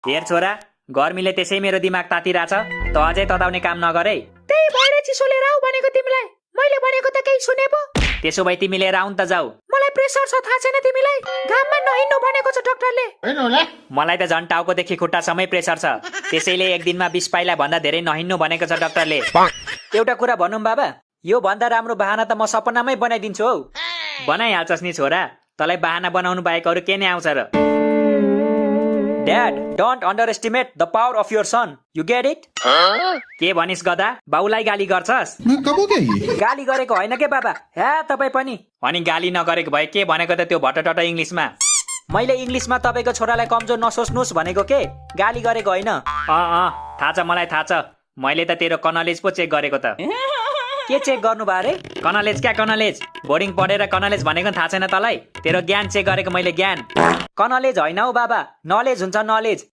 हेर छोरा, गर्मीले त्यसै मेरो दिमाग तातिरहेछ, त अझै तताउने काम नगरे। त्यही भएर चिसो लिएर आऊ भनेको तिमीलाई। मैले भनेको त केही सुने पो? त्यसो भए तिमी लिएर आउन त जाऊ। मलाई प्रेसर छ थाहा छैन तिमीलाई? घाममा नहिँड्नु भनेको छ डाक्टरले। मलाई त झन् टाउकोदेखि खुट्टासम्मै प्रेसर छ, त्यसैले एक दिनमा 20 पाइला भन्दा धेरै नहिँड्नु भनेको छ डाक्टरले। एउटा कुरा भनौँ बाबा, यो भन्दा राम्रो बहाना त म सपनामै बनाइदिन्छु हौ। बनाइहाल्छस् नि छोरा, तँलाई बहाना बनाउनु बाहेक अरू के नै आउँछ र? Dad, don't underestimate the power of your son, you get it? के भनिस् गदा, बाउलाई गाली गर्छस्? गाली गरेको होइन के बाबा, हे तपाईँ पनि। अनि गाली नगरेको भए के भनेको त त्यो भटटट इङ्ग्लिसमा? मैले इङ्ग्लिसमा तपाईँको छोरालाई कमजोर नसोच्नुहोस् भनेको के, गाली गरेको होइन। थाहा छ, मलाई थाहा छ, मैले त तेरो कनलेज पो चेक गरेको त। के चेक गर्नु भयो अरे? कनलेज क्या कनलेज? बोर्डिङ पढेर कनलेज भनेको थाहा छैन तँलाई? तेरो ज्ञान चेक गरेको मैले, ज्ञान। कनलेज होइन हौ बाबा, नलेज हुन्छ नलेज।